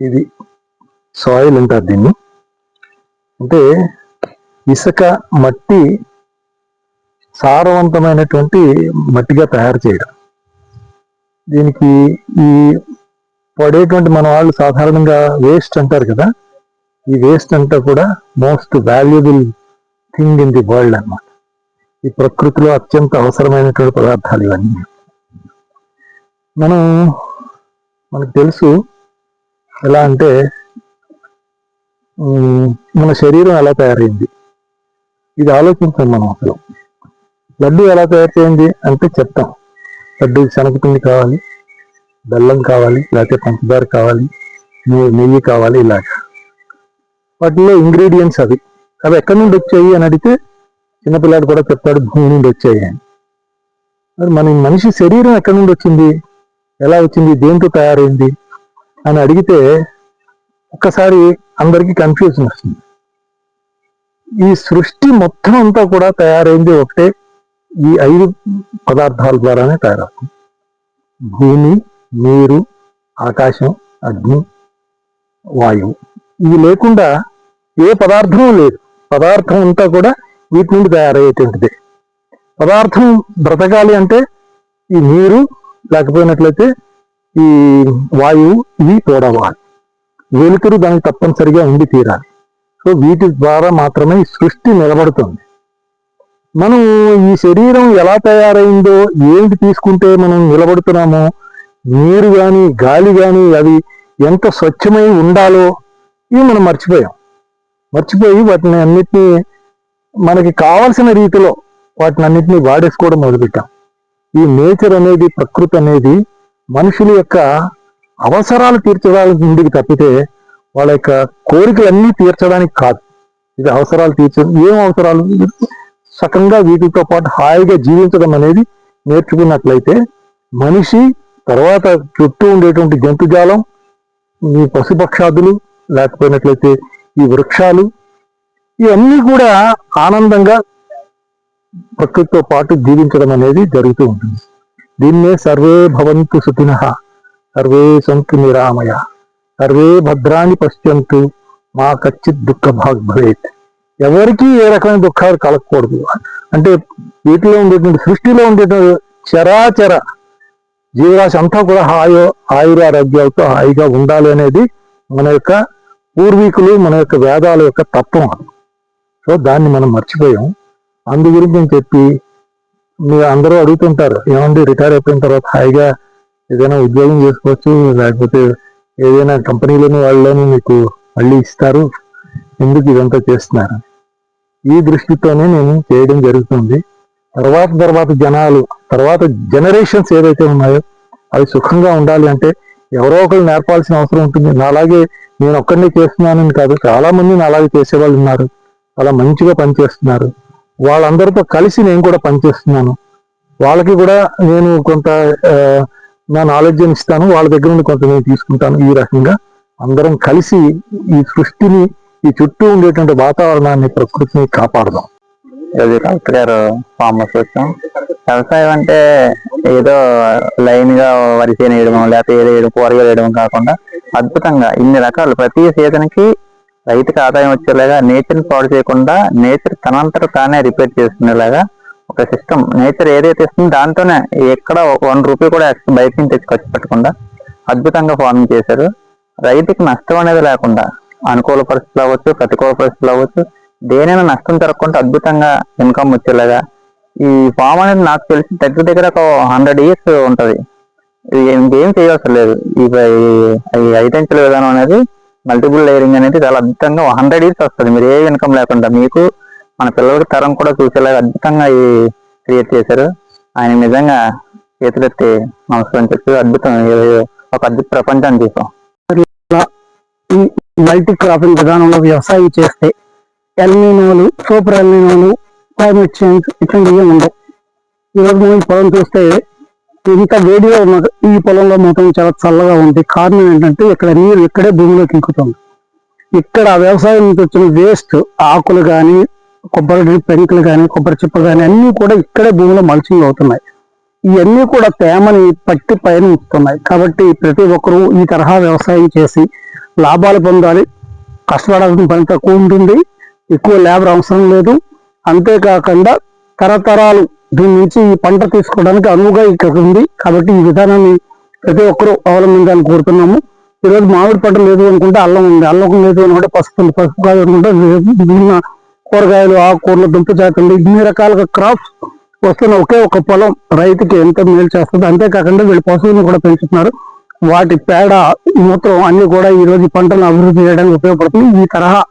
ఇది సాయిల్ అంటారు దీన్ని. అంటే ఇసుక మట్టి సారవంతమైనటువంటి మట్టిగా తయారు చేయడం. దీనికి ఈ పడేటువంటి మన వాళ్ళు సాధారణంగా వేస్ట్ అంటారు కదా, ఈ వేస్ట్ అంతా కూడా most valuable thing in the world అన్నమాట. ఈ ప్రకృతిలో అత్యంత అవసరమైనటువంటి పదార్థాలు ఇవన్నీ. మనకు తెలుసు ఎలా అంటే మన శరీరం ఎలా తయారైంది, ఇది ఆలోచించాం మనం. అసలు లడ్డు ఎలా తయారు చేయండి అంటే చెప్తాం, లడ్డు శనగపిండి కావాలి, బెల్లం కావాలి, లేకపోతే పంచదార కావాలి, నెయ్యి కావాలి, ఇలాగ వాటిలో ఇంగ్రీడియంట్స్ అవి ఎక్కడి నుండి వచ్చాయి అని అడిగితే చిన్నపిల్లాడు కూడా చెప్తాడు, భూమి నుండి వచ్చాయి అని. మరి మన మనిషి శరీరం ఎక్కడి నుండి వచ్చింది, ఎలా వచ్చింది, దేంతో తయారైంది అని అడిగితే ఒక్కసారి అందరికీ కన్ఫ్యూజన్ వస్తుంది. ఈ సృష్టి మొత్తం అంతా కూడా తయారైంది ఒకటే, ఈ 5 పదార్థాల ద్వారానే తయారవుతుంది. భూమి, నీరు, ఆకాశం, అగ్ని, వాయువు. ఇవి లేకుండా ఏ పదార్థం లేదు. పదార్థం అంతా కూడా వీటి నుండి తయారయ్యేటువంటిదే. పదార్థం బ్రతకాలి అంటే ఈ నీరు, లేకపోయినట్లయితే ఈ వాయువు, ఇవి తోడవాలి. వెలుతురు దానికి తప్పనిసరిగా ఉండి తీరాలి. సో వీటి ద్వారా మాత్రమే ఈ సృష్టి నిలబడుతుంది. మనం ఈ శరీరం ఎలా తయారైందో, ఏంటి తీసుకుంటే మనం నిలబడుతున్నామో, నీరు కానీ గాలి కానీ అవి ఎంత స్వచ్ఛమై ఉండాలో ఇవి మనం మర్చిపోయి వాటిని అన్నిటినీ మనకి కావలసిన రీతిలో వాటిని అన్నిటినీ వాడేసుకోవడం మొదలుపెట్టాం. ఈ నేచర్ అనేది, ప్రకృతి అనేది మనుషుల యొక్క అవసరాలు తీర్చడానికి ముందుకు తప్పితే వాళ్ళ యొక్క కోరికలన్నీ తీర్చడానికి కాదు. ఇది అవసరాలు ఏం అవసరాలు, సకంగా వీటితో పాటు హాయిగా జీవించడం అనేది నేర్చుకున్నట్లయితే మనిషి, తర్వాత చుట్టూ ఉండేటువంటి జంతుజాలం, ఈ పశుపక్షాదులు, లేకపోయినట్లయితే ఈ వృక్షాలు, ఇవన్నీ కూడా ఆనందంగా ప్రకృతితో పాటు జీవించడం అనేది జరుగుతూ ఉంటుంది. దీన్నే సర్వే భవంతు సుఖినః, సర్వే సంతు నిరామయ, సర్వే భద్రాన్ని పశ్యంతు, మా కచ్చిత్ దుఃఖ భాగ్ భవేత్. ఎవరికి ఏ రకమైన దుఃఖాలు కలగకూడదు. అంటే వీటిలో ఉండేటువంటి, సృష్టిలో ఉండేటువంటి చరాచర జీవరాశి అంతా కూడా ఆయురారోగ్యాలతో హాయిగా ఉండాలి అనేది మన యొక్క పూర్వీకులు, మన యొక్క వేదాల యొక్క తత్వం. సో దాన్ని మనం మర్చిపోయాం. అందు గురించి నేను చెప్పి, మీరు అందరూ అడుగుతుంటారు, ఏమండి రిటైర్ అయిపోయిన తర్వాత హాయిగా ఏదైనా ఉద్యోగం చేసుకోవచ్చు, లేకపోతే ఏదైనా కంపెనీలోని వాళ్ళని మీకు మళ్ళీ ఇస్తారు, ఎందుకు ఇదంతా చేస్తున్నారు? ఈ దృష్టితోనే నేను చేయడం జరుగుతుంది. తర్వాత జనాలు, తర్వాత జనరేషన్స్ ఏదైతే ఉన్నాయో అవి సుఖంగా ఉండాలి అంటే ఎవరో ఒకరు నేర్పాల్సిన అవసరం ఉంటుంది. నాలాగే నేను ఒక్కడినే చేస్తున్నానని కాదు, చాలా మంది నాలాగే చేసేవాళ్ళు ఉన్నారు, అలా మంచిగా పనిచేస్తున్నారు. వాళ్ళందరితో కలిసి నేను కూడా పనిచేస్తున్నాను. వాళ్ళకి కూడా నేను కొంత నా నాలెడ్జ్ని ఇస్తాను, వాళ్ళ దగ్గర నుండి కొంత నేను తీసుకుంటాను. ఈ రకంగా అందరం కలిసి ఈ సృష్టిని, ఈ చుట్టూ ఉండేటువంటి వాతావరణాన్ని, ప్రకృతిని కాపాడదాం. కలెక్టర్ గారు ఫార్మర్స్ వచ్చాం. వ్యవసాయం అంటే ఏదో లైన్ గా వరి చేను వేయడం, లేకపోతే ఏదో వేయడం, కూరగాయలు వేయడం కాకుండా అద్భుతంగా ఇన్ని రకాలు ప్రతి సీజన్ కి రైతుకి ఆదాయం వచ్చేలాగా, నేచర్ ని పాడు చేయకుండా నేచర్ తనంతట తానే రిపేర్ చేసుకునేలాగా ఒక సిస్టమ్, నేచర్ ఏదైతే ఇస్తుందో దాంతోనే ఎక్కడ 1 రూపాయి కూడా బయట నుంచి తెచ్చి ఖర్చు పెట్టకుండా అద్భుతంగా ఫార్మింగ్ చేశారు. రైతుకి నష్టం అనేది లేకుండా, అనుకూల పరిస్థితులు అవ్వచ్చు, ప్రతికూల పరిస్థితులు అవ్వచ్చు, దేనైనా నష్టం జరగకుండా అద్భుతంగా ఇన్కమ్ వచ్చేలాగా ఈ ఫామ్ అనేది నాకు తెలిసి దగ్గర ఒక 100 years ఉంటది. ఇంకేం చేయవలసిన లేదు. ఈ 5 అంచెల విధానం అనేది, మల్టిపుల్ లేయరింగ్ అనేది చాలా అద్భుతంగా 100 years వస్తుంది మీరు ఏ ఇన్కమ్ లేకుండా. మీకు మన పిల్లలకి తరం కూడా చూసేలాగా అద్భుతంగా క్రియేట్ చేశారు. ఆయన నిజంగా చేతులెత్తి నమస్కారం చెప్పి అద్భుతం, ఒక అద్భుత ప్రపంచాన్ని చూసాం. ఈ మల్టీ క్రాపింగ్ విధానంలో వ్యవసాయం చేస్తే ఎల్నినోలు, సూపర్ ఎల్నినోలు, క్లైమేట్ చేంజ్ ఇటువంటివి ఉండవు. ఈరోజు మనం ఈ పొలం చూస్తే ఇంత వేడిగా ఉన్నది, ఈ పొలంలో మొత్తం చాలా చల్లగా ఉంది. కారణం ఏంటంటే ఇక్కడ నీరు ఇక్కడే భూమిలోకి ఇంకుతుంది. ఇక్కడ వ్యవసాయం నుంచి వచ్చిన వేస్ట్ ఆకులు కానీ, కొబ్బరి పెంకులు కానీ, కొబ్బరి చిప్ప కానీ అన్నీ కూడా ఇక్కడే భూమిలో మల్చింగ్ అవుతున్నాయి. ఇవన్నీ కూడా తేమని పట్టి పైన ఉంచుతున్నాయి. కాబట్టి ప్రతి ఒక్కరూ ఈ తరహా వ్యవసాయం చేసి లాభాలు పొందాలి. కష్టపడాల్సిన పని తక్కువ ఉంటుంది, ఎక్కువ లేబర్ అవసరం లేదు. అంతేకాకుండా తరతరాలు దీని నుంచి ఈ పంట తీసుకోవడానికి అనువుగా ఇక్కడ ఉంది. కాబట్టి ఈ విధానాన్ని ప్రతి ఒక్కరూ అవలంబించాలని కోరుతున్నాము. ఈరోజు మామిడి పంట లేదు అనుకుంటే అల్లం ఉంది, అల్లం లేదు అనుకుంటే పసుపు కాదు అనుకుంటే విభిన్న కూరగాయలు, ఆకుకూరలు, దుంప జాతులు, ఇన్ని రకాలుగా క్రాప్స్ వస్తున్న ఒకే ఒక పొలం రైతుకి ఎంత మేలు చేస్తుంది. అంతేకాకుండా వీళ్ళు పశువులను కూడా పెంచుతున్నారు. వాటి పేడ, మూత్రం అన్ని కూడా ఈ రోజు పంటలను అభివృద్ధి చేయడానికి ఉపయోగపడుతుంది. ఈ తరహా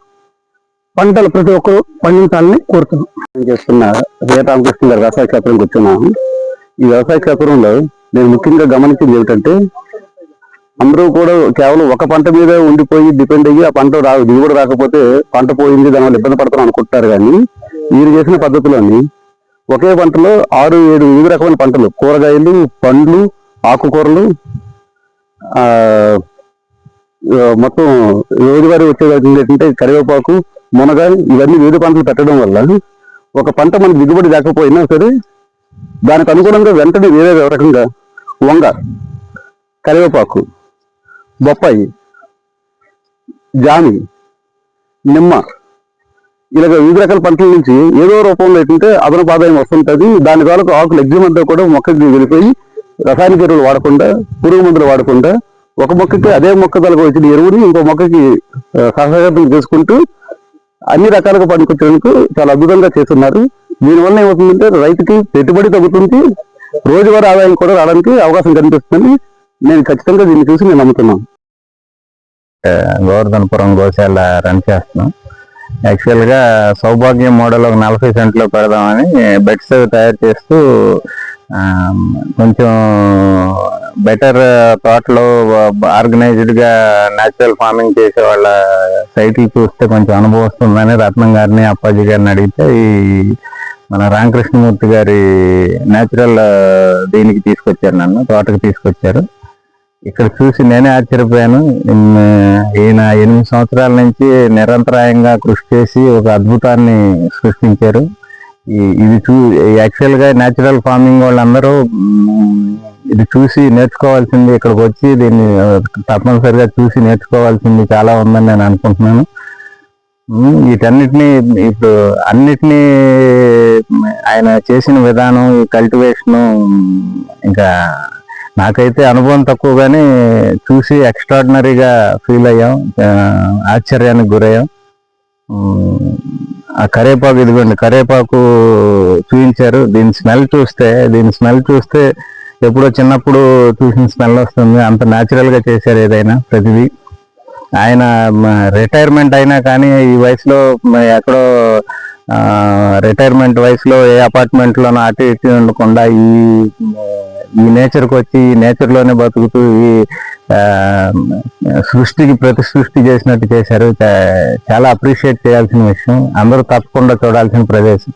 పంటలు ప్రతి ఒక్కరూ పండించాలని కోరుతున్నాం. చేస్తున్న రామకృష్ణ గారి వ్యవసాయ క్షేత్రంకి వచ్చున్నాము. ఈ వ్యవసాయ క్షేత్రంలో నేను ముఖ్యంగా గమనించింది ఏమిటంటే, అందరూ కూడా కేవలం ఒక పంట మీద ఉండిపోయి డిపెండ్ అయ్యి ఆ పంట దిగుబడి రాకపోతే పంట పోయింది, దానివల్ల ఇబ్బంది పడతాం అనుకుంటారు. కానీ వీరు చేసిన పద్ధతిలోని ఒకే పంటలో 6-7 వివిధ రకమైన పంటలు, కూరగాయలు, పండ్లు, ఆకుకూరలు, మొత్తం రోజువారీ వచ్చేది ఏంటంటే కరివేపాకు, మునగ, ఇవన్నీ వివిధ పంటలు పెట్టడం వల్ల ఒక పంట మనకు దిగుబడి రాకపోయినా సరే దానికి అనుగుణంగా వెంటనే వేరే రకంగా వంగ, కరివేపాకు, బొప్పాయి, జామి, నిమ్మ, ఇలాగ వివిధ రకాల పంటల నుంచి ఏదో రూపంలో ఏంటంటే అదనపు ఆదాయం వస్తుంటుంది. దాని ద్వారా ఆకులు ఎగ్జిమ్ అంతా కూడా మొక్కకి వెళ్ళిపోయి రసాయనిక ఎరువులు వాడకుండా, పురుగు మందులు వాడకుండా ఒక మొక్కకి అదే మొక్క తలకు వచ్చిన ఎరువుని ఇంకో మొక్కకి సహకారం చేసుకుంటూ అన్ని రకాలుగా పనికొచ్చేందుకు చాలా అద్భుతంగా చేస్తున్నారు. దీనివల్ల ఏమవుతుందంటే రైతుకి పెట్టుబడి తగ్గుతుంది, రోజువారీ ఆదాయం కూడా రావడానికి అవకాశం కనిపిస్తుందని నేను ఖచ్చితంగా దీన్ని చూసి నేను నమ్ముతున్నాను. గోవర్ధనపురం గోశాల రన్ చేస్తున్నాం. యాక్చువల్ గా సౌభాగ్యం మోడల్ ఒక 40 సెంట్లో పెడదామని బెడ్స్ తయారు చేస్తూ కొంచెం బెటర్ తోటలో ఆర్గనైజ్డ్ గా న్యాచురల్ ఫార్మింగ్ చేసే వాళ్ళ సైట్లు చూస్తే కొంచెం అనుభవం వస్తుందని రత్నం గారిని, అప్పాజీ గారిని అడిగితే ఈ మన రామకృష్ణమూర్తి గారి న్యాచురల్ దీనికి తీసుకొచ్చారు, నన్ను తోటకి తీసుకొచ్చారు. ఇక్కడ చూసి నేనే ఆశ్చర్యపోయాను. ఈయన 8 సంవత్సరాల నుంచి నిరంతరాయంగా కృషి చేసి ఒక అద్భుతాన్ని సృష్టించారు. ఇది యాక్చువల్ గా న్యాచురల్ ఫార్మింగ్ వాళ్ళందరూ ఇది చూసి నేర్చుకోవాల్సింది, ఇక్కడికి వచ్చి దీన్ని తప్పనిసరిగా చూసి నేర్చుకోవాల్సింది చాలా ఉందని నేను అనుకుంటున్నాను. వీటన్నిటినీ ఇప్పుడు అన్నిటినీ ఆయన చేసిన విధానం, ఈ కల్టివేషను, ఇంకా నాకైతే అనుభవం తక్కువ కానీ చూసి ఎక్స్ట్రాడినరీగా ఫీల్ అయ్యాం, ఆశ్చర్యానికి గురయ్యాం. ఆ కరేపాకు, ఇదిగోండి కరేపాకు చూపించారు. దీని స్మెల్ చూస్తే ఎప్పుడో చిన్నప్పుడు చూసిన స్మెల్ వస్తుంది. అంత న్యాచురల్ గా చేశారు ఏదైనా ప్రతిదీ. ఆయన రిటైర్మెంట్ అయినా కానీ ఈ వయసులో ఎక్కడో రిటైర్మెంట్ వయసులో ఏ అపార్ట్మెంట్ లోనో అటు ఇటు ఉండకుండా ఈ నేచర్కి వచ్చి ఈ నేచర్ లోనే బతుకుతూ ఈ సృష్టికి ప్రతి సృష్టి చేసినట్టు చేశారు. చాలా అప్రిషియేట్ చేయాల్సిన విషయం, అందరూ తప్పకుండా చూడాల్సిన ప్రదేశం.